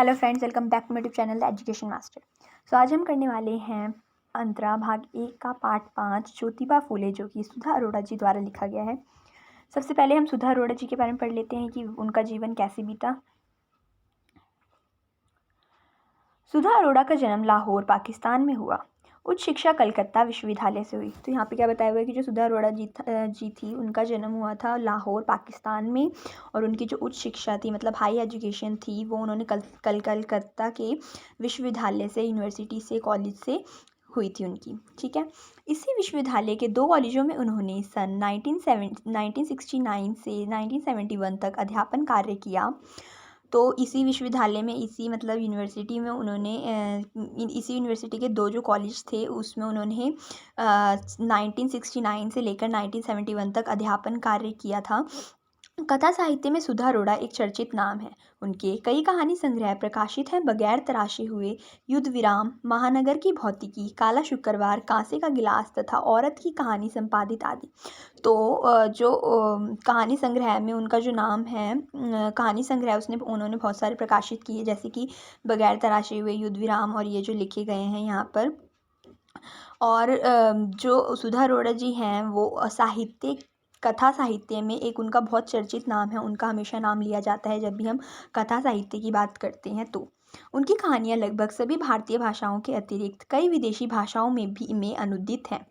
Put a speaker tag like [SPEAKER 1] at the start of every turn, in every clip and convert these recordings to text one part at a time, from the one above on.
[SPEAKER 1] Hello friends, welcome back to my YouTube channel the education master. So आज हम करने वाले हैं अंतरा भाग 1 का पार्ट 5 ज्योतिबा फूले, जो कि सुधा अरोड़ा जी द्वारा लिखा गया है। सबसे पहले हम सुधा अरोड़ा जी के बारे में पढ़ लेते हैं कि उनका जीवन कैसे बीता। सुधा अरोड़ा का जन्म लाहौर पाकिस्तान में हुआ। उच्च शिक्षा कलकत्ता विश्वविद्यालय से हुई। तो यहाँ पे क्या बताया हुआ है कि जो सुधा अरोड़ा जी थी, उनका जन्म हुआ था लाहौर पाकिस्तान में, और उनकी जो उच्च शिक्षा थी मतलब हाई एजुकेशन थी वो उन्होंने कलकत्ता के विश्वविद्यालय से, यूनिवर्सिटी से, कॉलेज से हुई थी उनकी। ठीक है, इसी विश्वविद्यालय के 2 कॉलेजों में उन्होंने सन 1969 से 1971 तक अध्यापन कार्य किया। तो इसी विश्वविद्यालय में, इसी मतलब यूनिवर्सिटी में उन्होंने इसी यूनिवर्सिटी के 2 जो कॉलेज थे उसमें उन्होंने 1969 से लेकर 1971 तक अध्यापन कार्य किया था। कथा साहित्य में सुधा अरोड़ा एक चर्चित नाम है। उनके कई कहानी संग्रह प्रकाशित हैं। बगैर तराशे हुए, युद्ध विराम, महानगर की भौतिकी, काला शुक्रवार, कांसे का गिलास तथा औरत की कहानी संपादित आदि। तो जो कहानी संग्रह में उनका जो नाम है, कहानी संग्रह उन्होंने बहुत सारे प्रकाशित किए, जैसे कि बगैर तराशे हुए, युद्ध विराम, और ये जो लिखे गए हैं यहाँ पर। और जो सुधा अरोड़ा जी हैं वो कथा साहित्य में एक उनका बहुत चर्चित नाम है। उनका हमेशा नाम लिया जाता है जब भी हम कथा साहित्य की बात करते हैं। तो उनकी कहानियाँ लगभग सभी भारतीय भाषाओं के अतिरिक्त कई विदेशी भाषाओं में अनुदित हैं।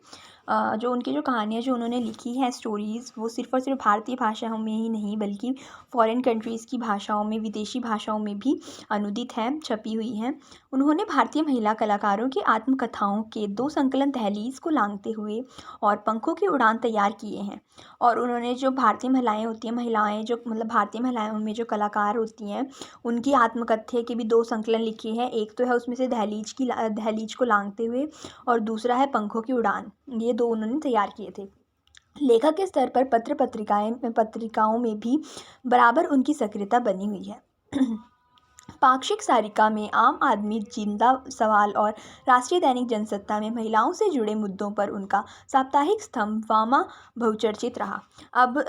[SPEAKER 1] जो उनकी जो कहानियाँ जो उन्होंने लिखी हैं, स्टोरीज़, वो सिर्फ़ और सिर्फ भारतीय भाषाओं में ही नहीं बल्कि फ़ॉरेन कंट्रीज़ की भाषाओं में, विदेशी भाषाओं में भी अनुदित हैं, छपी हुई हैं। उन्होंने भारतीय महिला कलाकारों की आत्मकथाओं के 2 संकलन दहलीज़ को लांघते हुए और पंखों की उड़ान तैयार किए हैं। और उन्होंने जो भारतीय महिलाएं होती हैं, महिलाएं जो मतलब भारतीय महिलाओं में जो कलाकार होती हैं, उनकी आत्मकथ्य के भी 2 संकलन लिखे हैं। एक तो है उसमें से दहलीज को लांघते हुए, और दूसरा है पंखों की उड़ान। ये 2 उन्होंने तैयार किए थे। लेखक के स्तर पर पत्रिकाओं में भी बराबर उनकी सक्रियता बनी हुई है। पाक्षिक सारिका में आम आदमी, जिंदा सवाल और राष्ट्रीय दैनिक जनसत्ता में महिलाओं से जुड़े मुद्दों पर उनका साप्ताहिक स्तंभ वामा बहुचर्चित रहा। अब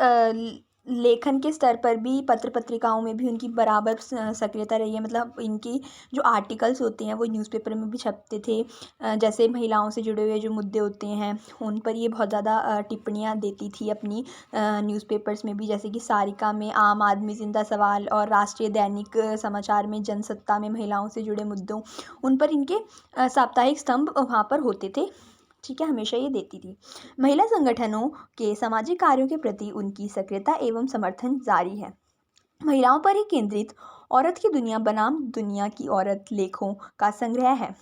[SPEAKER 1] लेखन के स्तर पर भी पत्रिकाओं में भी उनकी बराबर सक्रियता रही है। मतलब इनकी जो आर्टिकल्स होते हैं वो न्यूज़पेपर में भी छपते थे। जैसे महिलाओं से जुड़े हुए जो मुद्दे होते हैं उन पर ये बहुत ज़्यादा टिप्पणियाँ देती थी अपनी न्यूज़पेपर्स में भी, जैसे कि सारिका में आम आदमी, जिंदा सवाल, और राष्ट्रीय दैनिक समाचार में जनसत्ता में महिलाओं से जुड़े मुद्दों, उन पर इनके साप्ताहिक स्तंभ वहाँ पर होते थे। ठीक है, हमेशा ये देती थी। महिला संगठनों के सामाजिक कार्यों के प्रति उनकी सक्रियता एवं समर्थन जारी है। महिलाओं पर ही केंद्रित औरत की दुनिया बनाम दुनिया की औरत लेखों का संग्रह है।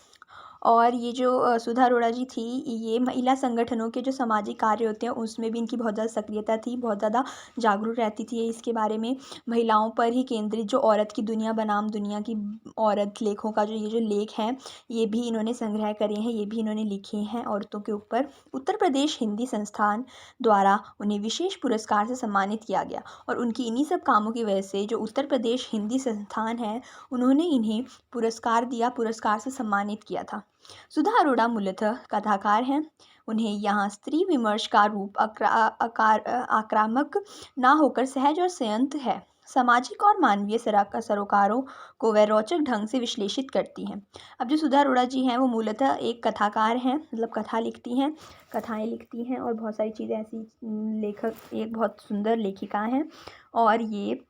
[SPEAKER 1] और ये जो सुधा अरोड़ा जी थी, ये महिला संगठनों के जो सामाजिक कार्य होते हैं उसमें भी इनकी बहुत ज़्यादा सक्रियता थी, बहुत ज़्यादा जागरूक रहती थी ये इसके बारे में। महिलाओं पर ही केंद्रित जो औरत की दुनिया बनाम दुनिया की औरत लेखों का ये जो लेख हैं, ये भी इन्होंने संग्रह करे हैं, ये भी इन्होंने लिखे हैं औरतों के ऊपर। उत्तर प्रदेश हिंदी संस्थान द्वारा उन्हें विशेष पुरस्कार से सम्मानित किया गया, और उनकी इन्हीं सब कामों की वजह से जो उत्तर प्रदेश हिंदी संस्थान है उन्होंने इन्हें पुरस्कार से सम्मानित किया था। सुधा अरोड़ा मूलतः कथाकार हैं। उन्हें यहाँ स्त्री विमर्श का रूप आक्रामक ना होकर सहज और संयत है। सामाजिक और मानवीय सरोकारों को वह रोचक ढंग से विश्लेषित करती हैं। अब जो सुधा अरोड़ा जी हैं वो मूलतः एक कथाकार हैं, मतलब कथाएं लिखती हैं और बहुत सारी चीज़ें ऐसी, लेखक एक बहुत सुंदर लेखिका हैं। और ये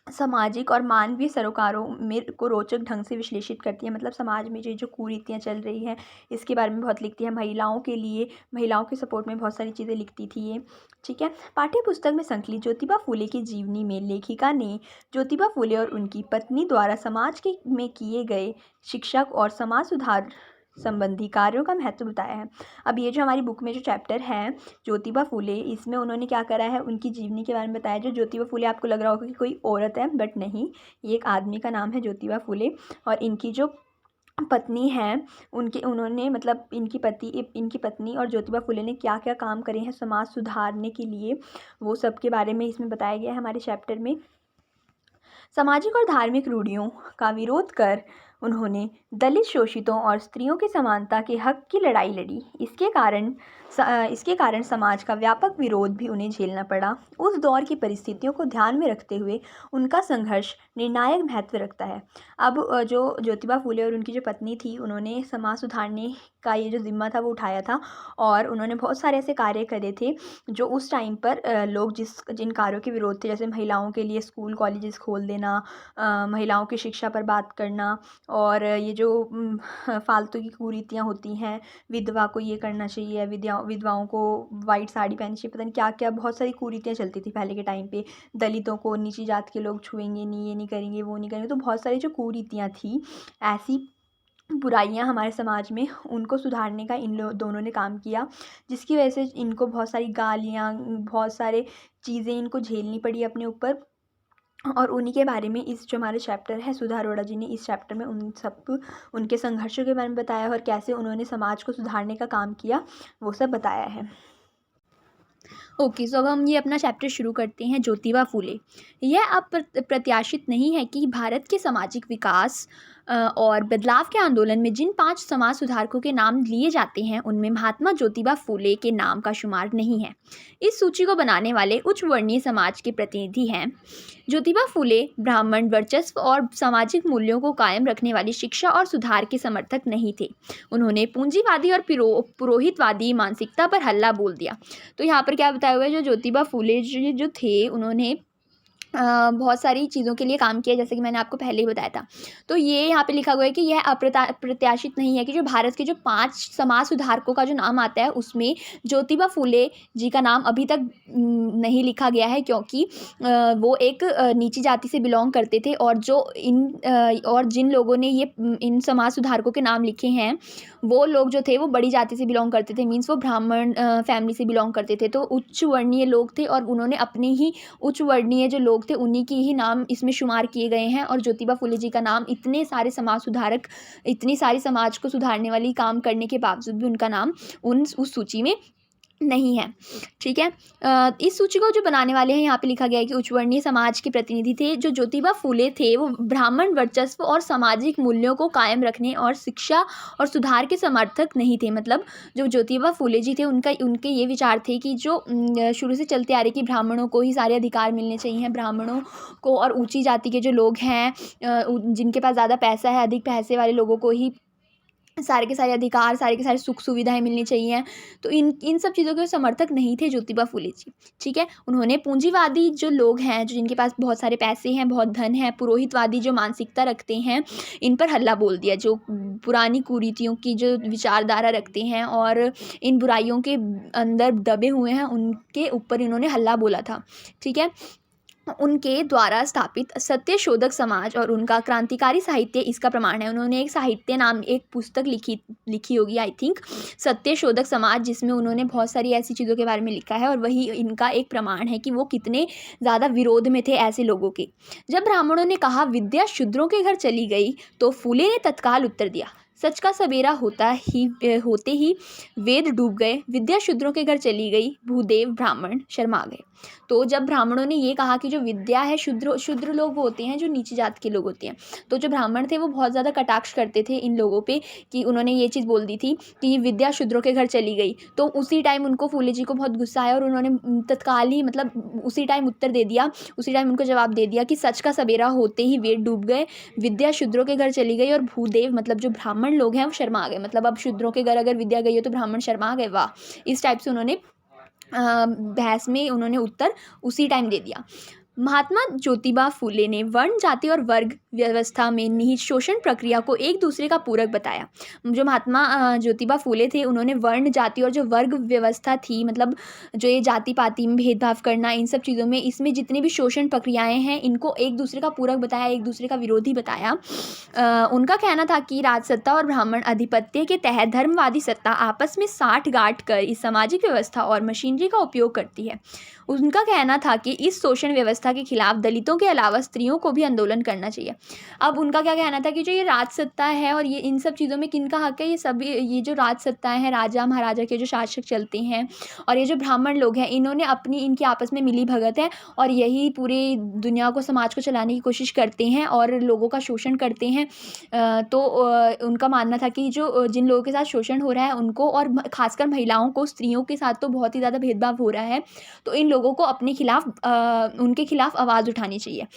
[SPEAKER 1] सामाजिक और मानवीय सरोकारों में को रोचक ढंग से विश्लेषित करती है। मतलब समाज में जो कुरीतियाँ चल रही हैं इसके बारे में बहुत लिखती है। महिलाओं के सपोर्ट में बहुत सारी चीज़ें लिखती थी ये। ठीक है, पाठ्य पुस्तक में संकलित ज्योतिबा फूले की जीवनी में लेखिका ने ज्योतिबा फूले और उनकी पत्नी द्वारा समाज में किए गए शिक्षा और समाज सुधार संबंधी कार्यों का महत्व बताया है। अब ये जो हमारी बुक में जो चैप्टर है ज्योतिबा फूले, इसमें उन्होंने क्या करा है, उनकी जीवनी के बारे में बताया। जो ज्योतिबा फूले आपको लग रहा होगा कि कोई औरत है, बट नहीं, ये एक आदमी का नाम है ज्योतिबा फूले। और इनकी जो पत्नी हैं उन्होंने मतलब इनकी पत्नी और ज्योतिबा फूले ने क्या क्या काम करे हैं समाज सुधारने के लिए, वो सब के बारे में इसमें बताया गया है हमारे चैप्टर में। सामाजिक और धार्मिक रूढ़ियों का विरोध कर उन्होंने दलित, शोषितों और स्त्रियों की समानता के हक की लड़ाई लड़ी। इसके कारण समाज का व्यापक विरोध भी उन्हें झेलना पड़ा। उस दौर की परिस्थितियों को ध्यान में रखते हुए उनका संघर्ष निर्णायक महत्व रखता है। अब जो ज्योतिबा फूले और उनकी जो पत्नी थी, उन्होंने समाज सुधारने का ये जो ज़िम्मा था वो उठाया था, और उन्होंने बहुत सारे ऐसे कार्य करे थे जो उस टाइम पर लोग जिन कार्यों के विरोध थे, जैसे महिलाओं के लिए स्कूल कॉलेजेस खोल देना, महिलाओं की शिक्षा पर बात करना, और ये जो फालतू की कुरीतियाँ होती हैं, विधवा को ये करना चाहिए, विधवाओं को वाइट साड़ी पहननी चाहिए, पता नहीं क्या क्या बहुत सारी कुरीतियाँ चलती थी पहले के टाइम पे। दलितों को नीची जात के लोग छुएंगे नहीं, ये नहीं करेंगे, वो नहीं करेंगे, तो बहुत सारी जो कुरीतियाँ थी, ऐसी बुराइयां हमारे समाज में, उनको सुधारने का इन दोनों ने काम किया, जिसकी वजह से इनको बहुत सारी गालियाँ, बहुत सारे चीज़ें इनको झेलनी पड़ी अपने ऊपर। और उन्हीं के बारे में इस जो हमारे चैप्टर है, सुधा अरोड़ा जी ने इस चैप्टर में उनके संघर्षों के बारे में बताया और कैसे उन्होंने समाज को सुधारने का काम किया, वो सब बताया है। ओके, सो अब हम ये अपना चैप्टर शुरू करते हैं। ज्योतिबा फूले। यह अप्रत्याशित नहीं है कि भारत के सामाजिक विकास और बदलाव के आंदोलन में जिन 5 समाज सुधारकों के नाम लिए जाते हैं, उनमें महात्मा ज्योतिबा फूले के नाम का शुमार नहीं है। इस सूची को बनाने वाले उच्च वर्णीय समाज के प्रतिनिधि हैं। ज्योतिबा फूले ब्राह्मण वर्चस्व और सामाजिक मूल्यों को कायम रखने वाली शिक्षा और सुधार के समर्थक नहीं थे। उन्होंने पूंजीवादी और पुरोहितवादी मानसिकता पर हल्ला बोल दिया। तो यहाँ पर क्या बताया हुआ है, जो ज्योतिबा फूले जो थे, उन्होंने बहुत सारी चीज़ों के लिए काम किया, जैसे कि मैंने आपको पहले ही बताया था। तो ये यहाँ पे लिखा हुआ है कि यह अप्रत्याशित नहीं है कि जो भारत के जो 5 समाज सुधारकों का जो नाम आता है, उसमें ज्योतिबा फूले जी का नाम अभी तक नहीं लिखा गया है, क्योंकि वो एक नीची जाति से बिलोंग करते थे, और और जिन लोगों ने ये इन समाज सुधारकों के नाम लिखे हैं, वो लोग जो थे वो बड़ी जाति से बिलोंग करते थे, मीन्स वो ब्राह्मण फैमिली से बिलोंग करते थे, तो उच्च वर्णीय लोग थे, और उन्होंने अपने ही उच्च वर्णीय जो लोग थे उन्हीं की ही नाम इसमें शुमार किए गए हैं। और ज्योतिबा फूले जी का नाम, इतने सारे समाज सुधारक, इतनी सारी समाज को सुधारने वाली काम करने के बावजूद भी उनका नाम उस सूची में नहीं है। ठीक है, इस सूची को जो बनाने वाले हैं, यहाँ पे लिखा गया है कि उच्च वर्णीय समाज के प्रतिनिधि थे। जो ज्योतिबा फूले थे, वो ब्राह्मण वर्चस्व और सामाजिक मूल्यों को कायम रखने और शिक्षा और सुधार के समर्थक नहीं थे। मतलब जो ज्योतिबा फूले जी थे, उनके ये विचार थे कि जो शुरू से चलते आ रहे कि ब्राह्मणों को ही सारे अधिकार मिलने चाहिए, ब्राह्मणों को और ऊंची जाति के जो लोग हैं, जिनके पास ज़्यादा पैसा है, अधिक पैसे वाले लोगों को ही सारे के सारे अधिकार, सारे के सारे सुख सुविधाएं मिलनी चाहिए। तो इन सब चीज़ों के समर्थक नहीं थे ज्योतिबा फूले जी। ठीक है, उन्होंने पूंजीवादी जो लोग हैं, जो जिनके पास बहुत सारे पैसे हैं, बहुत धन है, पुरोहितवादी जो मानसिकता रखते हैं, इन पर हल्ला बोल दिया। जो पुरानी कुरीतियों की जो विचारधारा रखते हैं और इन बुराइयों के अंदर दबे हुए हैं, उनके ऊपर इन्होंने हल्ला बोला था। ठीक है, उनके द्वारा स्थापित सत्य शोधक समाज और उनका क्रांतिकारी साहित्य इसका प्रमाण है। उन्होंने एक साहित्य नाम एक पुस्तक लिखी होगी, आई थिंक, सत्य शोधक समाज, जिसमें उन्होंने बहुत सारी ऐसी चीज़ों के बारे में लिखा है, और वही इनका एक प्रमाण है कि वो कितने ज़्यादा विरोध में थे ऐसे लोगों के। जब ब्राह्मणों ने कहा विद्या शूद्रों के घर चली गई, तो फूले ने तत्काल उत्तर दिया, सच का सवेरा होते ही वेद डूब गए, विद्या शूद्रों के घर चली गई, भूदेव ब्राह्मण शर्मा गए। तो जब ब्राह्मणों ने ये कहा कि जो विद्या है, शूद्र लोग होते हैं, जो नीची जात के लोग होते हैं, तो जो ब्राह्मण थे वो बहुत ज़्यादा कटाक्ष करते थे इन लोगों पे, कि उन्होंने ये चीज़ बोल दी थी कि विद्या शूद्रों के घर चली गई। तो उसी टाइम उनको फूले जी को बहुत गुस्सा आया, और उन्होंने तत्काल ही, मतलब उसी टाइम उत्तर दे दिया, उसी टाइम उनको जवाब दे दिया कि सच का सवेरा होते ही वेद डूब गए, विद्या शूद्रों के घर चली गई, और भूदेव, मतलब जो ब्राह्मण लोग हैं, वो शर्मा गए। मतलब अब शूद्रों के घर अगर विद्या गई हो तो ब्राह्मण शर्मा गए, वाह। इस टाइप से उन्होंने बहस में उन्होंने उत्तर उसी टाइम दे दिया। महात्मा ज्योतिबा फूले ने वर्ण, जाति और वर्ग व्यवस्था में निहित शोषण प्रक्रिया को एक दूसरे का पूरक बताया। जो महात्मा ज्योतिबा फूले थे, उन्होंने वर्ण, जाति और जो वर्ग व्यवस्था थी, मतलब जो ये जाति पाति में भेदभाव करना, इन सब चीज़ों में, इसमें जितनी भी शोषण प्रक्रियाएं हैं, इनको एक दूसरे का पूरक बताया, एक दूसरे का विरोधी बताया। उनका कहना था कि राजसत्ता और ब्राह्मण आधिपत्य के तहत धर्मवादी सत्ता आपस में साठ गांठ कर इस सामाजिक व्यवस्था और मशीनरी का उपयोग करती है। उनका कहना था कि इस शोषण व्यवस्था व्यवस्था के खिलाफ दलितों के अलावा स्त्रियों को भी आंदोलन करना चाहिए। अब उनका क्या कहना था कि जो ये राज सत्ता है और ये इन सब चीज़ों में किनका हक है, ये सभी ये जो राज सत्ताएँ हैं, राजा महाराजा के जो शासक चलते हैं और ये जो ब्राह्मण लोग हैं, इन्होंने अपनी इनकी आपस में मिली भगत है और यही पूरी दुनिया को, समाज को चलाने की कोशिश करते हैं और लोगों का शोषण करते हैं। उनका मानना था कि जो जिन लोगों के साथ शोषण हो रहा है उनको, और खासकर महिलाओं को, स्त्रियों के साथ तो बहुत ही ज़्यादा भेदभाव हो रहा है, तो इन लोगों को अपने खिलाफ उनके खिलाफ आवाज़ उठानी चाहिए।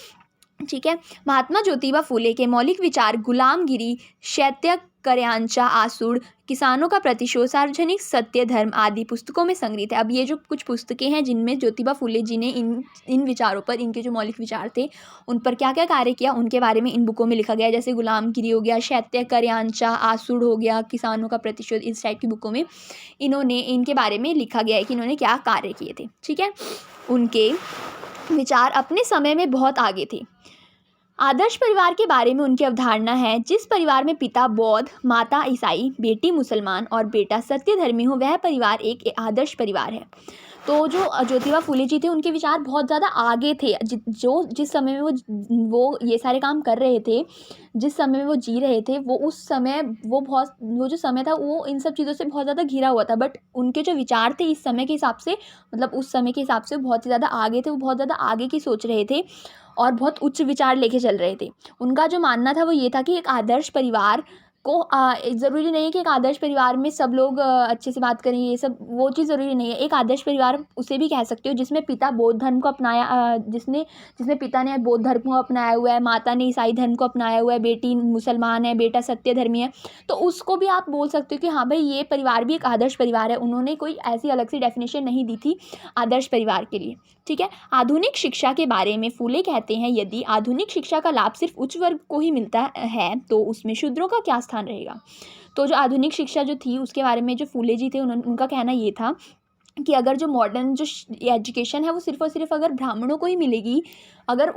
[SPEAKER 1] ठीक है। महात्मा ज्योतिबा फूले के मौलिक विचार गुलामगिरी, शैत्यकर्यांचा आसूड़, किसानों का प्रतिशोध, सार्वजनिक सत्य, धर्म आदि पुस्तकों में संग्रहित है। अब ये जो कुछ पुस्तकें हैं जिनमें ज्योतिबा फूले जी ने इन विचारों पर, इनके जो मौलिक विचार थे उन पर क्या क्या कार्य किया, उनके बारे में इन बुकों में लिखा गया है। जैसे गुलामगिरी हो गया, शैत्यकर्यांचा आसूड़ हो गया, किसानों का प्रतिशोध, इस टाइप की बुकों में इन्होंने इनके बारे में लिखा गया है कि इन्होंने क्या कार्य किए थे। ठीक है। उनके विचार अपने समय में बहुत आगे थे। आदर्श परिवार के बारे में उनकी अवधारणा है, जिस परिवार में पिता बौद्ध, माता ईसाई, बेटी मुसलमान और बेटा सत्यधर्मी हो, वह परिवार एक आदर्श परिवार है। तो जो ज्योतिबा फूले जी थे उनके विचार बहुत ज़्यादा आगे थे। जिस समय में वो ये सारे काम कर रहे थे, जिस समय में वो जी रहे थे, वो उस समय वो जो समय था वो इन सब चीज़ों से बहुत ज़्यादा घिरा हुआ था। बट उनके जो विचार थे इस समय के हिसाब से, मतलब उस समय के हिसाब से बहुत ही ज़्यादा आगे थे। वो बहुत ज़्यादा आगे की सोच रहे थे और बहुत उच्च विचार लेके चल रहे थे। उनका जो मानना था वो ये था कि एक आदर्श परिवार को ज़रूरी नहीं है कि एक आदर्श परिवार में सब लोग अच्छे से बात करें, ये सब वो चीज़ ज़रूरी नहीं है। एक आदर्श परिवार उसे भी कह सकते हो जिसमें पिता बौद्ध धर्म को अपनाया, जिसमें पिता ने बौद्ध धर्म को अपनाया हुआ है, माता ने ईसाई धर्म को अपनाया हुआ है, बेटी मुसलमान है, बेटा सत्य धर्मी है, तो उसको भी आप बोल सकते हो कि हाँ भाई ये परिवार भी एक आदर्श परिवार है। उन्होंने कोई ऐसी अलग सी डेफिनेशन नहीं दी थी आदर्श परिवार के लिए। ठीक है। आधुनिक शिक्षा के बारे में फूले कहते हैं, यदि आधुनिक शिक्षा का लाभ सिर्फ उच्च वर्ग को ही मिलता है तो उसमें शूद्रों का क्या स्थान रहेगा। तो जो आधुनिक शिक्षा जो थी उसके बारे में जो फूले जी थे उनका कहना ये था कि अगर जो मॉडर्न जो एजुकेशन है वो सिर्फ और सिर्फ अगर ब्राह्मणों को ही मिलेगी, अगर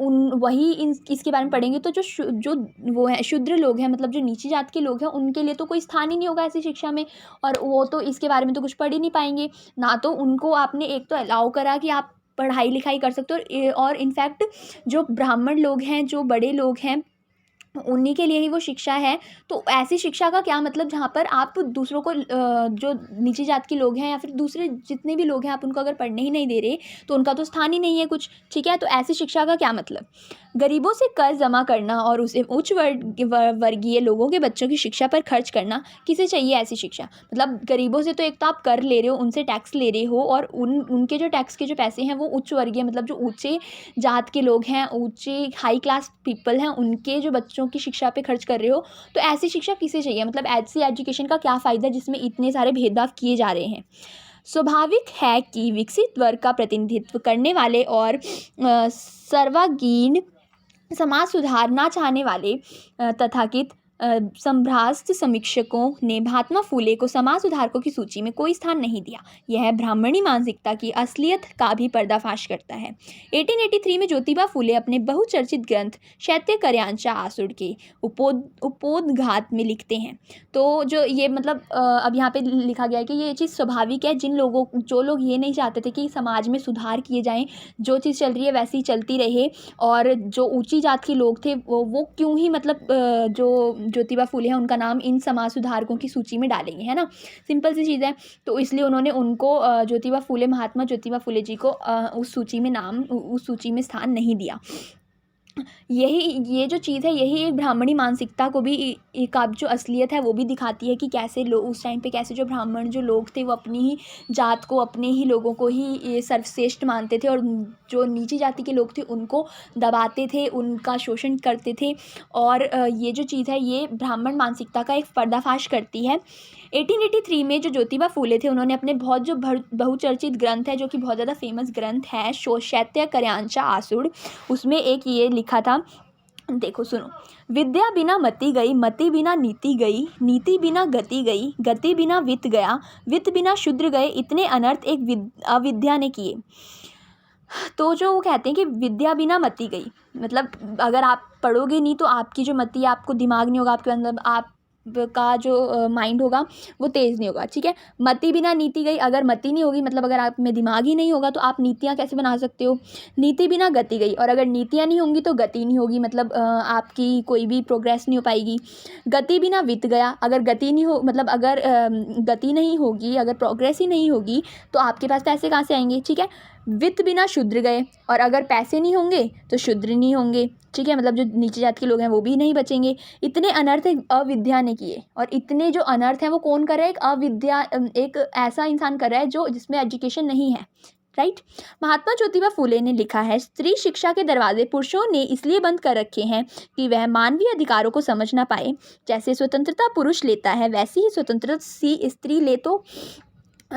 [SPEAKER 1] इसके बारे में पढ़ेंगे, तो जो वो है शूद्र लोग हैं, मतलब जो नीची जात के लोग हैं, उनके लिए तो कोई स्थान ही नहीं होगा ऐसी शिक्षा में, और वो तो इसके बारे में तो कुछ पढ़ ही नहीं पाएंगे ना। तो उनको आपने एक तो अलाउ करा कि आप पढ़ाई लिखाई कर सकते हो, और इनफैक्ट जो ब्राह्मण लोग हैं, जो बड़े लोग हैं, उन्हीं के लिए ही वो शिक्षा है। तो ऐसी शिक्षा का क्या मतलब जहाँ पर आप दूसरों को, जो नीची जात के लोग हैं या फिर दूसरे जितने भी लोग हैं, आप उनको अगर पढ़ने ही नहीं दे रहे तो उनका तो स्थान ही नहीं है कुछ। ठीक है। तो ऐसी शिक्षा का क्या मतलब। गरीबों से कर्ज जमा करना और उसे उच्च वर्गीय लोगों के बच्चों की शिक्षा पर खर्च करना, किसे चाहिए ऐसी शिक्षा। मतलब गरीबों से तो एक तो आप कर ले रहे हो, उनसे टैक्स ले रहे हो, और उनके जो टैक्स के जो पैसे हैं वो उच्च वर्गीय, मतलब जो ऊंचे जात के लोग हैं, ऊंचे हाई क्लास पीपल हैं, उनके जो बच्चों की शिक्षा पे खर्च कर रहे हो। तो ऐसी शिक्षा किसे चाहिए। मतलब ऐसी एजुकेशन का क्या फ़ायदा जिसमें इतने सारे भेदभाव किए जा रहे हैं। स्वाभाविक है कि विकसित वर्ग का प्रतिनिधित्व करने वाले और सर्वांगीण समाज सुधारना चाहने वाले तथाकथित संभ्रास्त समीक्षकों ने महात्मा फूले को समाज सुधारकों की सूची में कोई स्थान नहीं दिया। यह ब्राह्मणी मानसिकता की असलियत का भी पर्दाफाश करता है। 1883 में ज्योतिबा फूले अपने बहुचर्चित ग्रंथ शैत्यकर्यांचा आसूड़ के उपोद्घात में लिखते हैं। तो जो ये मतलब अब यहाँ पे लिखा गया है कि ये चीज़ स्वाभाविक है, जो लोग ये नहीं चाहते थे कि समाज में सुधार किए जाएँ, जो चीज़ चल रही है वैसी ही चलती रहे, और जो ऊंची जात के लोग थे वो क्यों ही, मतलब जो ज्योतिबा फूले हैं उनका नाम इन समाज सुधारकों की सूची में डालेंगे, है ना। सिंपल सी चीज़ है। तो इसलिए उन्होंने उनको महात्मा ज्योतिबा फूले जी को उस सूची में स्थान नहीं दिया। ये जो चीज़ है यही एक ब्राह्मणी मानसिकता को भी एक आप जो असलियत है वो भी दिखाती है कि कैसे लोग उस टाइम पे, कैसे जो ब्राह्मण जो लोग थे वो अपनी ही जात को, अपने ही लोगों को ही ये सर्वश्रेष्ठ मानते थे, और जो नीची जाति के लोग थे उनको दबाते थे, उनका शोषण करते थे। और ये जो चीज़ है ये ब्राह्मण मानसिकता का एक पर्दाफाश करती है। 1883 में जो ज्योतिबा फूले थे उन्होंने अपने बहुत जो बहुचर्चित ग्रंथ है, जो कि बहुत ज़्यादा फेमस ग्रंथ है, शैत्यकर्यांचा आसूड़, उसमें एक ये लिखा था, देखो सुनो। विद्या बिना मति गई, मति बिना नीति गई, नीति बिना गति गई, गति बिना वित्त गया, वित्त बिना शूद्र गए, इतने अनर्थ एक अविद्या ने किए। तो जो वो कहते हैं कि विद्या बिना मति गई, मतलब अगर आप पढ़ोगे नहीं तो आपकी जो मति, आपको दिमाग नहीं होगा आपके अंदर, आप का जो माइंड होगा वो तेज़ नहीं होगा, ठीक है। मति बिना नीति गई, अगर मति नहीं होगी मतलब अगर आप में दिमाग ही नहीं होगा तो आप नीतियाँ कैसे बना सकते हो। नीति बिना गति गई, और अगर नीतियाँ नहीं होंगी तो गति नहीं होगी, मतलब आपकी कोई भी प्रोग्रेस नहीं हो पाएगी। गति बिना वित्त गया, अगर गति नहीं हो मतलब अगर गति नहीं होगी, अगर प्रोग्रेस ही नहीं होगी तो आपके पास पैसे कहाँ से आएंगे, ठीक है। वित्त बिना शूद्र गए, और अगर पैसे नहीं होंगे तो शूद्र नहीं होंगे, ठीक है, मतलब जो नीचे जात के लोग हैं वो भी नहीं बचेंगे। इतने अनर्थ एक अविद्या ने किए, और इतने जो अनर्थ हैं वो कौन कर रहा है, एक अविद्या, एक ऐसा इंसान कर रहा है जो जिसमें एजुकेशन नहीं है, राइट। महात्मा ज्योतिबा फूले ने लिखा है, स्त्री शिक्षा के दरवाजे पुरुषों ने इसलिए बंद कर रखे हैं कि वह मानवीय अधिकारों को समझ ना पाए। जैसे स्वतंत्रता पुरुष लेता है वैसी ही स्वतंत्रता स्त्री ले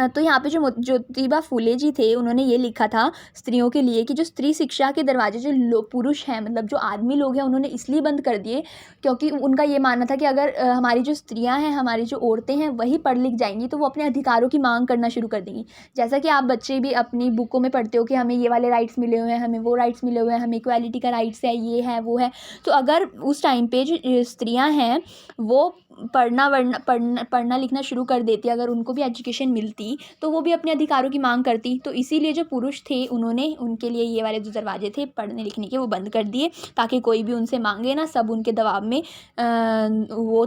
[SPEAKER 1] तो यहाँ पे जो ज्योतिबा फूले जी थे उन्होंने ये लिखा था स्त्रियों के लिए कि जो स्त्री शिक्षा के दरवाजे जो पुरुष हैं, मतलब जो आदमी लोग हैं, उन्होंने इसलिए बंद कर दिए क्योंकि उनका ये मानना था कि अगर हमारी जो स्त्रियां हैं, हमारी जो औरतें हैं, वही पढ़ लिख जाएंगी तो वो अपने अधिकारों की मांग करना शुरू कर देंगी। जैसा कि आप बच्चे भी अपनी बुकों में पढ़ते हो कि हमें ये वाले राइट्स मिले हुए हैं, हमें वो राइट्स मिले हुए हैं, हमें इक्वालिटी का राइट्स है, ये है वो है। तो अगर उस टाइम पे जो स्त्रियाँ हैं वो पढ़ना लिखना शुरू कर देती, अगर उनको भी एजुकेशन मिलती तो वो भी अपने अधिकारों की मांग करती। तो इसीलिए जो पुरुष थे उन्होंने उनके लिए ये वाले जो दरवाजे थे पढ़ने लिखने के वो बंद कर दिए, ताकि कोई भी उनसे मांगे ना, सब उनके दबाव में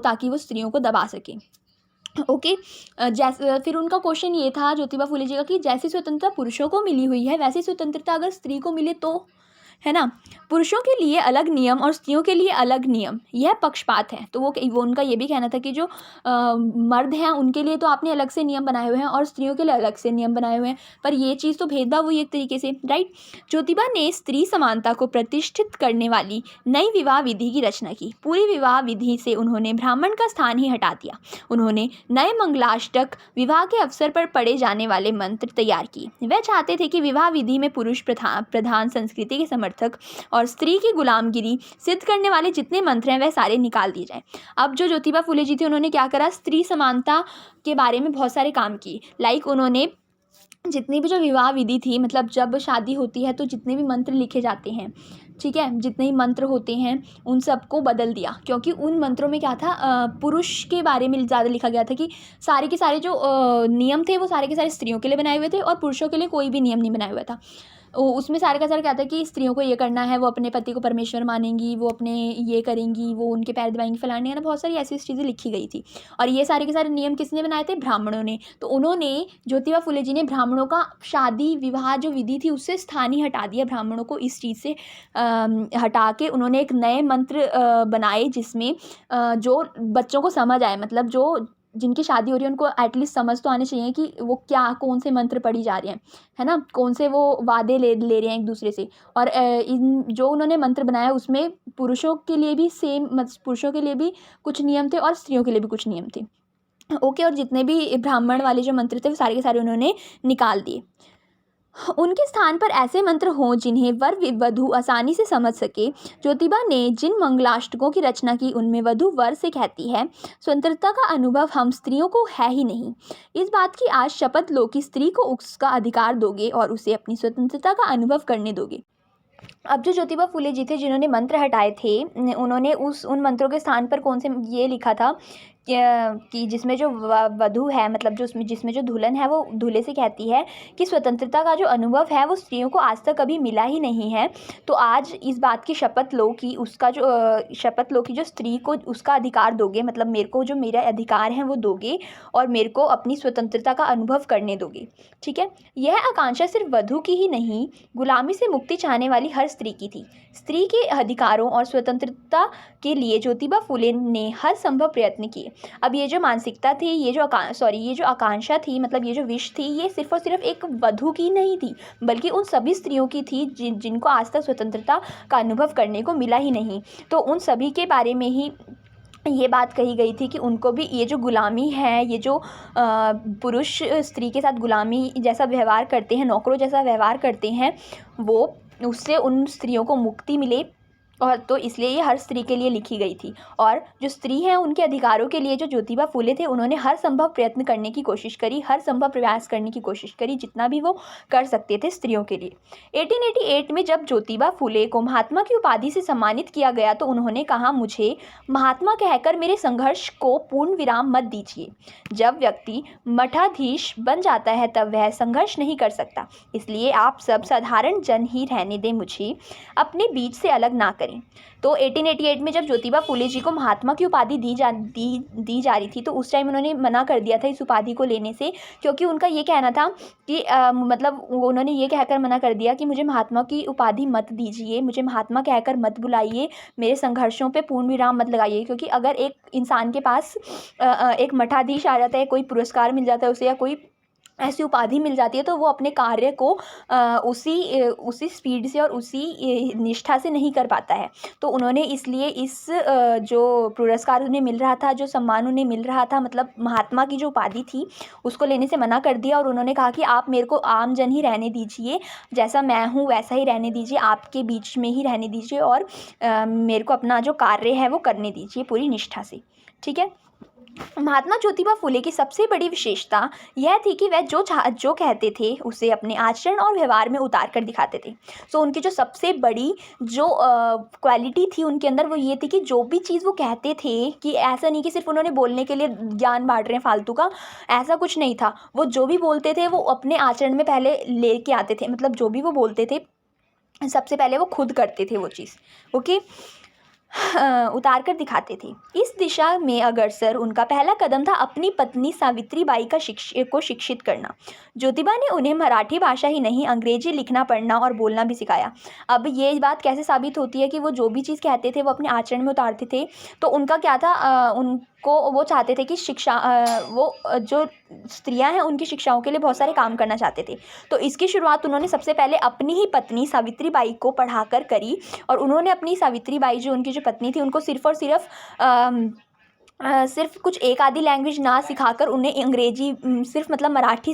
[SPEAKER 1] ताकि वो स्त्रियों को दबा सके। ओके जैसे फिर उनका क्वेश्चन ये था ज्योतिबा फूले जी का कि जैसी स्वतंत्रता पुरुषों को मिली हुई है वैसी स्वतंत्रता अगर स्त्री को मिले तो, है ना। पुरुषों के लिए अलग नियम और स्त्रियों के लिए अलग नियम, यह पक्षपात है। तो वो उनका ये भी कहना था कि जो मर्द हैं उनके लिए तो आपने अलग से नियम बनाए हुए हैं और स्त्रियों के लिए अलग से नियम बनाए हुए हैं, पर ये चीज़ तो भेदभाव हुई एक तरीके से, राइट। ज्योतिबा ने स्त्री समानता को प्रतिष्ठित करने वाली नई विवाह विधि की रचना की। पूरी विवाह विधि से उन्होंने ब्राह्मण का स्थान ही हटा दिया। उन्होंने नए मंगलाष्टक, विवाह के अवसर पर पढ़े जाने वाले मंत्र तैयार किए। वह चाहते थे कि विवाह विधि में पुरुष प्रधान संस्कृति के समर्थक और स्त्री की गुलामगिरी सिद्ध करने वाले जितने मंत्र हैं वह सारे निकाल दिए जाएं। अब जो ज्योतिबा फूले जी थे उन्होंने क्या करा, स्त्री समानता के बारे में बहुत सारे काम किए। लाइक उन्होंने जितनी भी जो विवाह विधि थी, मतलब जब शादी होती है तो जितने भी मंत्र लिखे जाते हैं, ठीक है, जितने ही मंत्र होते हैं उन सबको बदल दिया, क्योंकि उन मंत्रों में क्या था, पुरुष के बारे में ज़्यादा लिखा गया था कि सारे के सारे जो नियम थे वो सारे के सारे स्त्रियों के लिए बनाए हुए थे और पुरुषों के लिए कोई भी नियम नहीं बनाया हुआ था। उसमें सारे का सारा क्या था कि स्त्रियों को ये करना है, वो अपने पति को परमेश्वर मानेंगी, वो अपने ये करेंगी, वो उनके पैर दबाएंगी, फलाने, ना बहुत सारी ऐसी चीज़ें लिखी गई थी। और ये सारे के सारे नियम किसने बनाए थे, ब्राह्मणों ने। तो उन्होंने ज्योतिबा फूले जी ने ब्राह्मणों का शादी विवाह जो विधि थी उससे स्थान ही हटा दिया, ब्राह्मणों को इस चीज़ से हटा के उन्होंने एक नए मंत्र बनाए जिसमें जो बच्चों को समझ आए, मतलब जो जिनकी शादी हो रही है उनको एटलीस्ट समझ तो आने चाहिए कि वो क्या कौन से मंत्र पढ़ी जा रहे हैं, है ना, कौन से वो वादे ले रहे हैं एक दूसरे से। और इन जो उन्होंने मंत्र बनाया उसमें पुरुषों के लिए भी पुरुषों के लिए भी कुछ नियम थे और स्त्रियों के लिए भी कुछ नियम थे। ओके, और जितने भी ब्राह्मण वाले जो मंत्र थे वो सारे के सारे उन्होंने निकाल दिए। उनके स्थान पर ऐसे मंत्र हों जिन्हें वर वधू आसानी से समझ सके। ज्योतिबा ने जिन मंगलाष्टकों की रचना की उनमें वधू वर से कहती है, स्वतंत्रता का अनुभव हम स्त्रियों को है ही नहीं। इस बात की आज शपथ लो कि स्त्री को उसका अधिकार दोगे और उसे अपनी स्वतंत्रता का अनुभव करने दोगे। अब जो ज्योतिबा फूले जी थे जिन्होंने मंत्र हटाए थे, उन्होंने उन मंत्रों के स्थान पर कौन से ये लिखा था कि जिसमें जो वधू है, मतलब जो जिसमें जो दुल्हन है वो दूल्हे से कहती है कि स्वतंत्रता का जो अनुभव है वो स्त्रियों को आज तक कभी मिला ही नहीं है। तो आज इस बात की शपथ लो कि जो स्त्री को उसका अधिकार दोगे, मतलब मेरे को जो मेरा अधिकार है वो दोगे और मेरे को अपनी स्वतंत्रता का अनुभव करने दोगे, ठीक है। यह आकांक्षा सिर्फ वधू की ही नहीं, गुलामी से मुक्ति चाहने वाली हर स्त्री की थी। स्त्री के अधिकारों और स्वतंत्रता के लिए ज्योतिबा फूले ने हर संभव प्रयत्न किए। अब ये जो मानसिकता थी, ये जो आकांक्षा थी, मतलब ये जो विश थी, ये सिर्फ और सिर्फ एक वधू की नहीं थी, बल्कि उन सभी स्त्रियों की थी जिनको आज तक स्वतंत्रता का अनुभव करने को मिला ही नहीं। तो उन सभी के बारे में ही ये बात कही गई थी कि उनको भी ये जो गुलामी है, ये जो पुरुष स्त्री के साथ गुलामी जैसा व्यवहार करते हैं, नौकरों जैसा व्यवहार करते हैं, वो उससे उन स्त्रियों को मुक्ति मिले, और तो इसलिए ये हर स्त्री के लिए लिखी गई थी। और जो स्त्री हैं उनके अधिकारों के लिए जो ज्योतिबा फुले थे, उन्होंने हर संभव प्रयत्न करने की कोशिश करी, हर संभव प्रयास करने की कोशिश करी, जितना भी वो कर सकते थे स्त्रियों के लिए। 1888 में जब ज्योतिबा फुले को महात्मा की उपाधि से सम्मानित किया गया तो उन्होंने कहा, मुझे महात्मा कहकर मेरे संघर्ष को पूर्ण विराम मत दीजिए। जब व्यक्ति मठाधीश बन जाता है तब वह संघर्ष नहीं कर सकता, इसलिए आप सब साधारण जन ही रहने दें, मुझे अपने बीच से अलग ना करें। तो 1888 में जब ज्योतिबा फुले जी को महात्मा की उपाधि दी जा रही थी तो उस टाइम उन्होंने मना कर दिया था इस उपाधि को लेने से, क्योंकि उनका ये कहना था कि मतलब उन्होंने ये कहकर मना कर दिया कि मुझे महात्मा की उपाधि मत दीजिए, मुझे महात्मा कहकर मत बुलाइए, मेरे संघर्षों पे पूर्ण विराम मत लगाइए। क्योंकि अगर एक इंसान के पास एक मठाधीश आ जाता है, कोई पुरस्कार मिल जाता है उसे, या कोई ऐसी उपाधि मिल जाती है, तो वो अपने कार्य को उसी स्पीड से और उसी निष्ठा से नहीं कर पाता है। तो उन्होंने इसलिए इस जो पुरस्कार उन्हें मिल रहा था, जो सम्मान उन्हें मिल रहा था, मतलब महात्मा की जो उपाधि थी, उसको लेने से मना कर दिया। और उन्होंने कहा कि आप मेरे को आम जन ही रहने दीजिए, जैसा मैं हूँ वैसा ही रहने दीजिए, आपके बीच में ही रहने दीजिए, और मेरे को अपना जो कार्य है वो करने दीजिए पूरी निष्ठा से। ठीक है। महात्मा ज्योतिबा फुले की सबसे बड़ी विशेषता यह थी कि वह जो कहते थे उसे अपने आचरण और व्यवहार में उतार कर दिखाते थे। सो उनकी जो सबसे बड़ी जो क्वालिटी थी उनके अंदर, वो ये थी कि जो भी चीज़ वो कहते थे, कि ऐसा नहीं कि सिर्फ उन्होंने बोलने के लिए ज्ञान बांट रहे हैं फालतू का, ऐसा कुछ नहीं था। वो जो भी बोलते थे वो अपने आचरण में पहले लेके आते थे, मतलब जो भी वो बोलते थे सबसे पहले वो खुद करते थे वो चीज़। ओके। उतार कर दिखाते थे। इस दिशा में अग्रसर उनका पहला कदम था अपनी पत्नी सावित्री बाई को शिक्षित करना। ज्योतिबा ने उन्हें मराठी भाषा ही नहीं, अंग्रेजी लिखना, पढ़ना और बोलना भी सिखाया। अब ये बात कैसे साबित होती है कि वो जो भी चीज़ कहते थे वो अपने आचरण में उतारते थे। तो उनका क्या था, उनको वो चाहते थे कि वो जो स्त्रियां हैं उनकी शिक्षाओं के लिए बहुत सारे काम करना चाहते थे। तो इसकी शुरुआत उन्होंने सबसे पहले अपनी ही पत्नी सावित्री बाई को पढ़ाकर करी। और उन्होंने अपनी सावित्री बाई जो उनकी जो पत्नी थी, उनको सिर्फ और सिर्फ कुछ एक आधी लैंग्वेज ना सिखाकर उन्हें अंग्रेजी, सिर्फ मतलब मराठी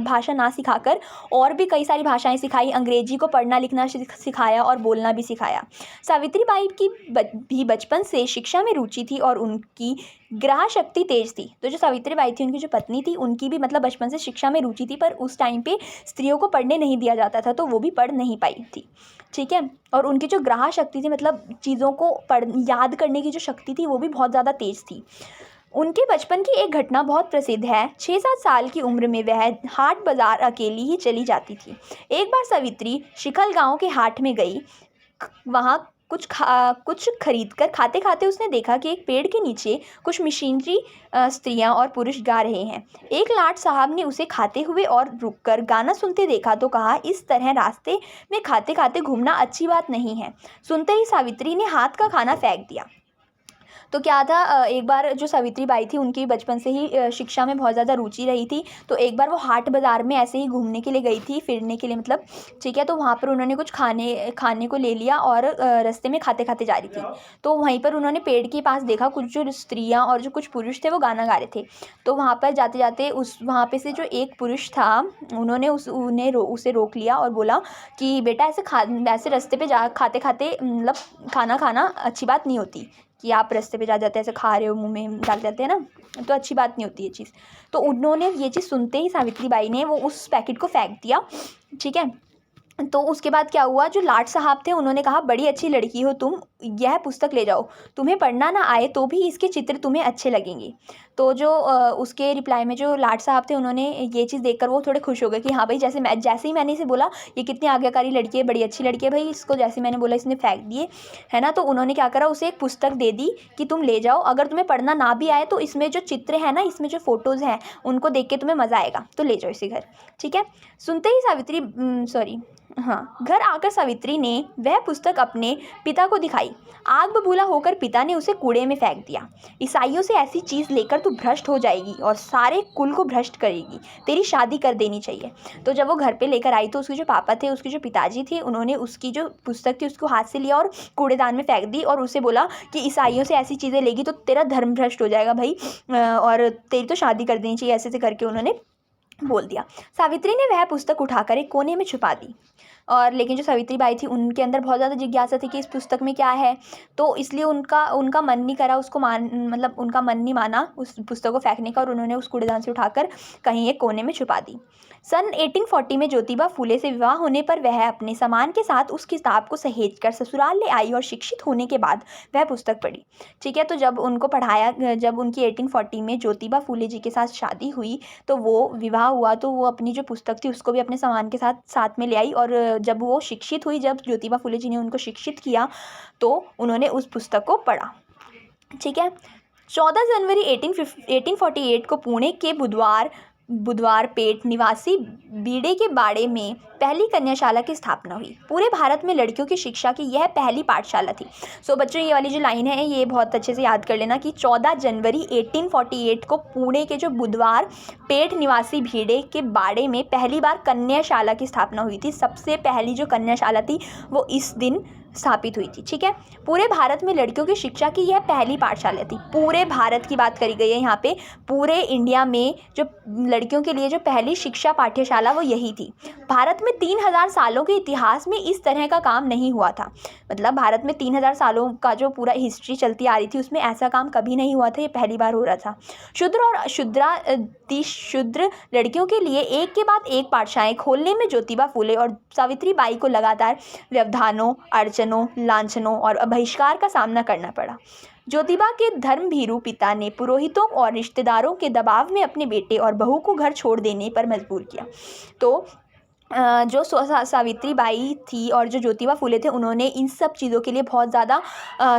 [SPEAKER 1] भाषा ना सिखाकर और भी कई सारी भाषाएं सिखाई, अंग्रेजी को पढ़ना लिखना सिखाया और बोलना भी सिखाया। सावित्री बाई की भी बचपन से शिक्षा में रुचि थी और उनकी ग्रह शक्ति तेज थी। तो जो सावित्री बाई थी, उनकी जो पत्नी थी, उनकी भी मतलब बचपन से शिक्षा में रुचि थी, पर उस टाइम पे स्त्रियों को पढ़ने नहीं दिया जाता था, तो वो भी पढ़ नहीं पाई थी। ठीक है। और उनकी जो ग्रह शक्ति थी, मतलब चीज़ों को याद करने की जो शक्ति थी, वो भी बहुत ज़्यादा तेज थी। उनके बचपन की एक घटना बहुत प्रसिद्ध है। 6-7 साल की उम्र में वह हाट बाजार अकेली ही चली जाती थी। एक बार सावित्री शिखल गांव के हाट में गई। वहाँ कुछ खरीद कर खाते खाते उसने देखा कि एक पेड़ के नीचे कुछ मिशनरी स्त्रियां और पुरुष गा रहे हैं। एक लाट साहब ने उसे खाते हुए और रुककर गाना सुनते देखा तो कहा, इस तरह रास्ते में खाते खाते घूमना अच्छी बात नहीं है। सुनते ही सावित्री ने हाथ का खाना फेंक दिया। तो क्या था, एक बार जो सावित्री बाई थी, उनकी बचपन से ही शिक्षा में बहुत ज़्यादा रुचि रही थी। तो एक बार वो हाट बाज़ार में ऐसे ही घूमने के लिए गई थी, फिरने के लिए मतलब। ठीक है। तो वहाँ पर उन्होंने कुछ खाने को ले लिया और रास्ते में खाते खाते जा रही थी। तो वहीं पर उन्होंने पेड़ के पास देखा कुछ जो स्त्रियाँ और जो कुछ पुरुष थे वो गाना गा रहे थे। तो वहाँ पर जाते जाते वहाँ पे से जो एक पुरुष था, उन्होंने उसे रोक लिया और बोला कि बेटा ऐसे रास्ते पे खाते खाते मतलब खाना खाना अच्छी बात नहीं होती, कि आप रास्ते पे जाते ऐसे खा रहे हो, मुंह में डाल जाते हैं ना, तो अच्छी बात नहीं होती ये चीज़। तो उन्होंने ये चीज़ सुनते ही सावित्री बाई ने वो उस पैकेट को फेंक दिया। ठीक है। तो उसके बाद क्या हुआ, जो लाट साहब थे उन्होंने कहा, बड़ी अच्छी लड़की हो तुम, यह पुस्तक ले जाओ, तुम्हें पढ़ना ना आए तो भी इसके चित्र तुम्हें अच्छे लगेंगे। तो जो उसके रिप्लाई में जो लाट साहब थे, उन्होंने ये चीज़ देखकर वो थोड़े खुश हो गए कि हाँ भाई, जैसे ही मैंने इसे बोला ये कितनी आज्ञाकारी लड़की है, बड़ी अच्छी लड़की है भाई, इसको जैसे मैंने बोला इसने फेंक दिए, है ना। तो उन्होंने क्या करा, उसे एक पुस्तक दे दी कि तुम ले जाओ, अगर तुम्हें पढ़ना ना भी आए तो इसमें जो चित्र है ना, इसमें जो फ़ोटोज़ हैं उनको देख के तुम्हें मज़ा आएगा, तो ले जाओ इसे घर। ठीक है। सुनते ही घर आकर सावित्री ने वह पुस्तक अपने पिता को दिखाई। आग बबूला होकर पिता ने उसे कूड़े में फेंक दिया। ईसाइयों से ऐसी चीज़ लेकर तू भ्रष्ट हो जाएगी और सारे कुल को भ्रष्ट करेगी, तेरी शादी कर देनी चाहिए। तो जब वो घर पे लेकर आई तो उसके जो पापा थे, उसके जो पिताजी थे, उन्होंने उसकी जो पुस्तक थी उसको हाथ से लिया और कूड़ेदान में फेंक दी और उसे बोला कि ईसाइयों से ऐसी चीज़ें लेगी तो तेरा धर्म भ्रष्ट हो जाएगा भाई, और तेरी तो शादी कर देनी चाहिए, ऐसे करके उन्होंने बोल दिया। सावित्री ने वह पुस्तक उठाकर एक कोने में छुपा दी और लेकिन जो सावित्री बाई थी उनके अंदर बहुत ज़्यादा जिज्ञासा थी कि इस पुस्तक में क्या है, तो इसलिए उनका उनका मन नहीं करा उसको मतलब उनका मन नहीं माना उस पुस्तक को फेंकने का, और उन्होंने उस कूड़ेदान से उठाकर कहीं एक कोने में छुपा दी। सन 1840 में ज्योतिबा फूले से विवाह होने पर वह अपने सामान के साथ उस किताब को सहेजकर ससुराल ले आई और शिक्षित होने के बाद वह पुस्तक पढ़ी। ठीक है, तो जब उनको पढ़ाया, जब उनकी 1840 में ज्योतिबा फूले जी के साथ शादी हुई तो वो विवाह हुआ, तो वो अपनी जो पुस्तक थी उसको भी अपने सामान के साथ साथ में ले आई, और जब वो शिक्षित हुई, जब ज्योतिबा फूले जी ने उनको शिक्षित किया तो उन्होंने उस पुस्तक को पढ़ा। ठीक है, 14 जनवरी 1848 को पुणे के बुधवार पेट निवासी बीड़े के बाड़े में पहली कन्याशाला की स्थापना हुई। पूरे भारत में लड़कियों की शिक्षा की यह पहली पाठशाला थी। सो बच्चों, ये वाली जो लाइन है ये बहुत अच्छे से याद कर लेना कि 14 जनवरी 1848 को पुणे के जो बुधवार पेट निवासी भीड़े के बाड़े में पहली बार कन्याशाला की स्थापना हुई थी। सबसे पहली जो कन्याशाला थी वो इस दिन स्थापित हुई थी। ठीक है, पूरे भारत में लड़कियों की शिक्षा की यह पहली पाठशाला थी। पूरे भारत की बात करी गई है यहाँ पे, पूरे इंडिया में जो लड़कियों के लिए जो पहली शिक्षा पाठ्यशाला वो यही थी। भारत में 3000 सालों के इतिहास में इस तरह का काम नहीं हुआ था। मतलब भारत में 3000 सालों का जो पूरा हिस्ट्री चलती आ रही थी उसमें ऐसा काम कभी नहीं हुआ था, ये पहली बार हो रहा था। शूद्र और शूद्र लड़कियों के लिए एक के बाद एक पाठशालाएं खोलने में ज्योतिबा फूले और सावित्री बाई को लगातार व्यवधानों, अड़चनों, लांछनों और बहिष्कार का सामना करना पड़ा। ज्योतिबा के धर्मभीरू पिता ने पुरोहितों और रिश्तेदारों के दबाव में अपने बेटे और बहू को घर छोड़ देने पर मजबूर किया। तो जो सावित्री बाई थी और जो ज्योतिबा फूले थे उन्होंने इन सब चीज़ों के लिए बहुत ज़्यादा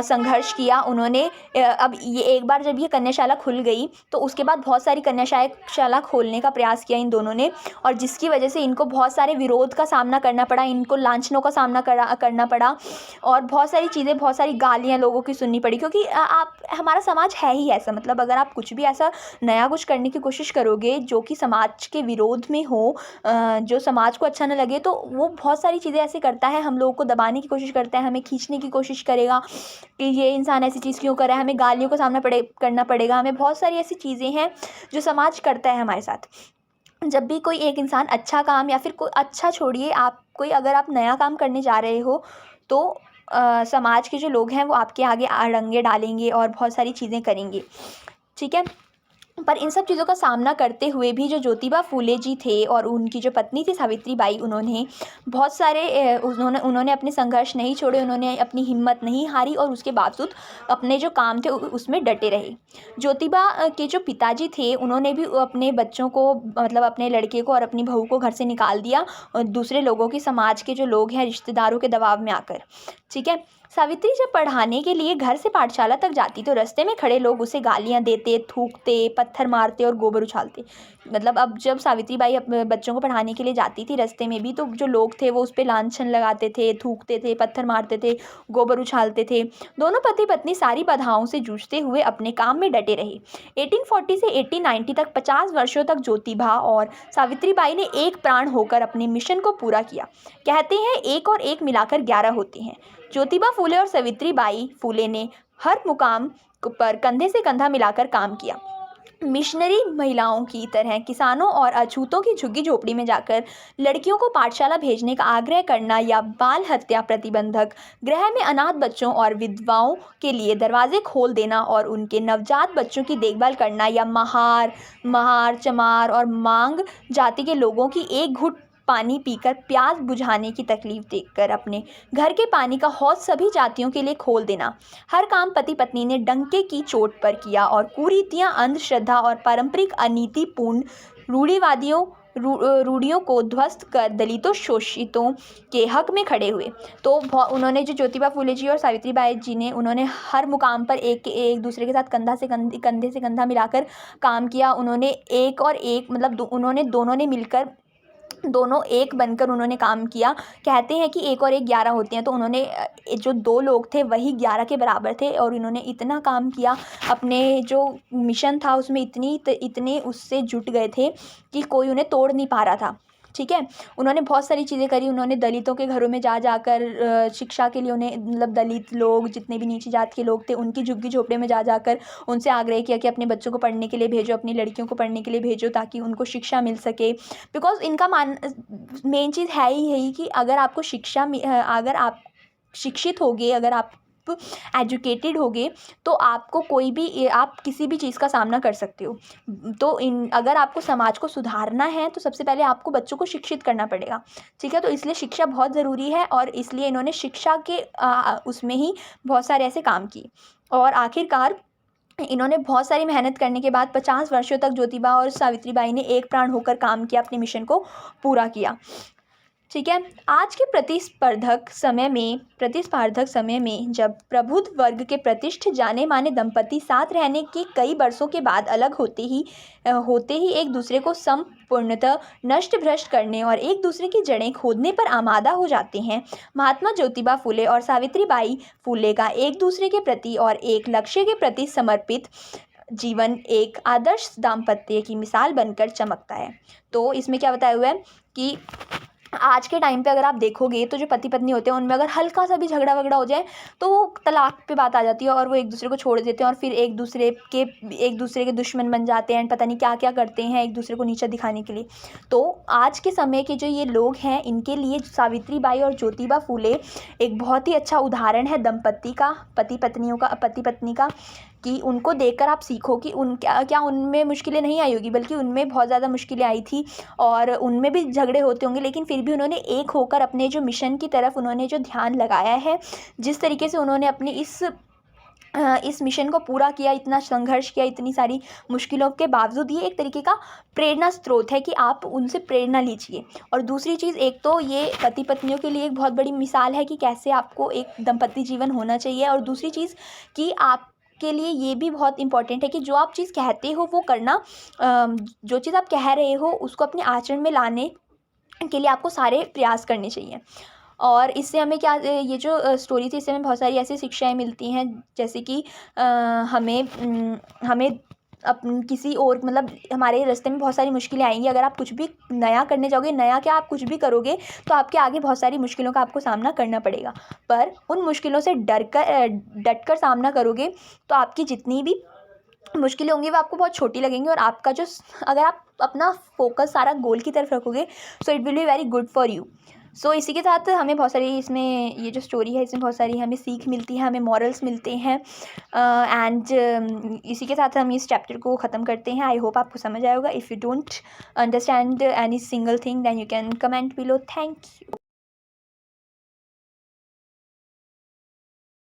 [SPEAKER 1] संघर्ष किया। उन्होंने अब ये एक बार जब ये कन्याशाला खुल गई तो उसके बाद बहुत सारी कन्याशाला खोलने का प्रयास किया इन दोनों ने, और जिसकी वजह से इनको बहुत सारे विरोध का सामना करना पड़ा, इनको लांछनों का सामना करना पड़ा, और बहुत सारी चीज़ें, बहुत सारी गालियाँ लोगों की सुननी पड़ी, क्योंकि आप हमारा समाज है ही ऐसा। मतलब अगर आप कुछ भी ऐसा नया कुछ करने की कोशिश करोगे जो कि समाज के विरोध में हो, जो समाज को अच्छा न लगे, तो वो बहुत सारी चीज़ें ऐसे करता है, हम लोगों को दबाने की कोशिश करता है, हमें खींचने की कोशिश करेगा कि ये इंसान ऐसी चीज़ क्यों कर रहा है, हमें गालियों का सामना करना पड़ेगा, हमें बहुत सारी ऐसी चीज़ें हैं जो समाज करता है हमारे साथ। जब भी कोई एक इंसान अच्छा काम, या फिर कोई अच्छा छोड़िए, आप कोई अगर आप नया काम करने जा रहे हो तो समाज के जो लोग हैं वो आपके आगे अड़ंगे डालेंगे और बहुत सारी चीज़ें करेंगे। ठीक है, पर इन सब चीज़ों का सामना करते हुए भी जो ज्योतिबा फूले जी थे और उनकी जो पत्नी थी सावित्री बाई, उन्होंने बहुत सारे उन्होंने अपने संघर्ष नहीं छोड़े, उन्होंने अपनी हिम्मत नहीं हारी, और उसके बावजूद अपने जो काम थे उसमें डटे रहे। ज्योतिबा के जो पिताजी थे उन्होंने भी अपने बच्चों को, मतलब अपने लड़के को और अपनी बहू को घर से निकाल दिया, और दूसरे लोगों की, समाज के जो लोग हैं, रिश्तेदारों के दबाव में आकर। ठीक है, सावित्री जब पढ़ाने के लिए घर से पाठशाला तक जाती तो रास्ते में खड़े लोग उसे गालियां देते, थूकते, पत्थर मारते और गोबर उछालते। मतलब अब जब सावित्री बाई बच्चों को पढ़ाने के लिए जाती थी रास्ते में भी, तो जो लोग थे वो उस पर लांछन लगाते थे, थूकते थे, पत्थर मारते थे, गोबर उछालते थे। दोनों पति पत्नी सारी बाधाओं से जूझते हुए अपने काम में डटे रहे। 1840 से 1890 तक 50 वर्षों तक ज्योतिबा और सावित्री बाई ने एक प्राण होकर अपने मिशन को पूरा किया। कहते हैं 1 और 1 मिलाकर 11 होते हैं। ज्योतिबा फूले और सावित्री बाई फूले ने हर मुकाम पर कंधे से कंधा मिलाकर काम किया। मिशनरी महिलाओं की तरह किसानों और अछूतों की झुग्गी झोपड़ी में जाकर लड़कियों को पाठशाला भेजने का आग्रह करना, या बाल हत्या प्रतिबंधक गृह में अनाथ बच्चों और विधवाओं के लिए दरवाजे खोल देना और उनके नवजात बच्चों की देखभाल करना, या महार, चमार और मांग जाति के लोगों की एक घुट पानी पीकर प्यास बुझाने की तकलीफ देखकर अपने घर के पानी का हौज सभी जातियों के लिए खोल देना, हर काम पति पत्नी ने डंके की चोट पर किया, और कुरीतियां, अंधश्रद्धा और पारंपरिक अनीतिपूर्ण रूढ़ियों को ध्वस्त कर दलितों, शोषितों के हक में खड़े हुए। तो उन्होंने, जो ज्योतिबा फूले जी और सावित्री बाई जी ने, उन्होंने हर मुकाम पर एक दूसरे के साथ कंधे से कंधा मिलाकर काम किया। उन्होंने एक और एक, मतलब उन्होंने दोनों ने मिलकर, दोनों एक बनकर उन्होंने काम किया। कहते हैं कि 1 और 1 11 होते हैं, तो उन्होंने जो 2 लोग थे वही 11 के बराबर थे, और इन्होंने इतना काम किया, अपने जो मिशन था उसमें इतने उससे जुट गए थे कि कोई उन्हें तोड़ नहीं पा रहा था। ठीक है। उन्होंने बहुत सारी चीज़ें करी। उन्होंने दलितों के घरों में जा जाकर शिक्षा के लिए उन्हें मतलब दलित लोग जितने भी नीची जात के लोग थे उनकी झुग्गी झोपड़े में जा जाकर उनसे आग्रह किया कि अपने बच्चों को पढ़ने के लिए भेजो, अपनी लड़कियों को पढ़ने के लिए भेजो ताकि उनको शिक्षा मिल सके। बिकॉज़ इनका मेन चीज़ है ही यही कि अगर आपको अगर आप शिक्षित होगे, अगर आप एजुकेटेड होगे तो आपको आप किसी भी चीज़ का सामना कर सकते हो। तो अगर आपको समाज को सुधारना है तो सबसे पहले आपको बच्चों को शिक्षित करना पड़ेगा, ठीक है। तो इसलिए शिक्षा बहुत ज़रूरी है और इसलिए इन्होंने शिक्षा के उसमें ही बहुत सारे ऐसे काम किए और आखिरकार इन्होंने बहुत सारी मेहनत करने के बाद 50 वर्षों तक ज्योतिबा और सावित्रीबाई ने एक प्राण होकर काम किया, अपने मिशन को पूरा किया, ठीक है। आज के प्रतिस्पर्धक समय में जब प्रबुद्ध वर्ग के प्रतिष्ठित जाने माने दंपति साथ रहने के कई वर्षों के बाद अलग होते ही एक दूसरे को संपूर्णतः नष्ट भ्रष्ट करने और एक दूसरे की जड़ें खोदने पर आमादा हो जाते हैं, महात्मा ज्योतिबा फुले और सावित्रीबाई फुले का एक दूसरे के प्रति और एक लक्ष्य के प्रति समर्पित जीवन एक आदर्श दाम्पत्य की मिसाल बनकर चमकता है। तो इसमें क्या बताया हुआ है कि आज के टाइम पे अगर आप देखोगे तो जो पति पत्नी होते हैं उनमें अगर हल्का सा भी झगड़ा वगड़ा हो जाए तो वो तलाक पे बात आ जाती है और वो एक दूसरे को छोड़ देते हैं और फिर एक दूसरे के दुश्मन बन जाते हैं, पता नहीं क्या क्या करते हैं एक दूसरे को नीचा दिखाने के लिए। तो आज के समय के जो ये लोग हैं इनके लिए सावित्रीबाई और ज्योतिबा फुले एक बहुत ही अच्छा उदाहरण है दंपत्ति का, पति पत्नी का, कि उनको देखकर आप सीखो कि क्या उनमें मुश्किलें नहीं आई होगी, बल्कि उनमें बहुत ज़्यादा मुश्किलें आई थी और उनमें भी झगड़े होते होंगे, लेकिन फिर भी उन्होंने एक होकर अपने जो मिशन की तरफ उन्होंने जो ध्यान लगाया है, जिस तरीके से उन्होंने अपनी इस मिशन को पूरा किया, इतना संघर्ष किया, इतनी सारी मुश्किलों के बावजूद, ये एक तरीके का प्रेरणा स्रोत है कि आप उनसे प्रेरणा लीजिए। और दूसरी चीज़, एक तो ये पति पत्नियों के लिए एक बहुत बड़ी मिसाल है कि कैसे आपको एक दंपत्ति जीवन होना चाहिए, और दूसरी चीज़ कि आप के लिए ये भी बहुत इंपॉर्टेंट है कि जो आप चीज़ कहते हो वो करना, जो चीज़ आप कह रहे हो उसको अपने आचरण में लाने के लिए आपको सारे प्रयास करने चाहिए। और इससे हमें क्या, ये जो स्टोरी थी इससे हमें बहुत सारी ऐसी शिक्षाएं मिलती हैं, जैसे कि हमें किसी और मतलब हमारे रास्ते में बहुत सारी मुश्किलें आएंगी, अगर आप कुछ भी नया करने जाओगे, नया क्या आप कुछ भी करोगे तो आपके आगे बहुत सारी मुश्किलों का आपको सामना करना पड़ेगा, पर उन मुश्किलों से डट कर सामना करोगे तो आपकी जितनी भी मुश्किलें होंगी वो आपको बहुत छोटी लगेंगी, और आपका जो, अगर आप अपना फोकस सारा गोल की तरफ रखोगे so it will be very good for you. So इसी के साथ हमें बहुत सारी, इसमें ये जो स्टोरी है इसमें बहुत सारी हमें सीख मिलती है, हमें मॉरल्स मिलते हैं, एंड इसी के साथ हम इस चैप्टर को ख़त्म करते हैं। आई होप आपको समझ आएगा। If you don't understand any single thing then you can comment below. Thank you.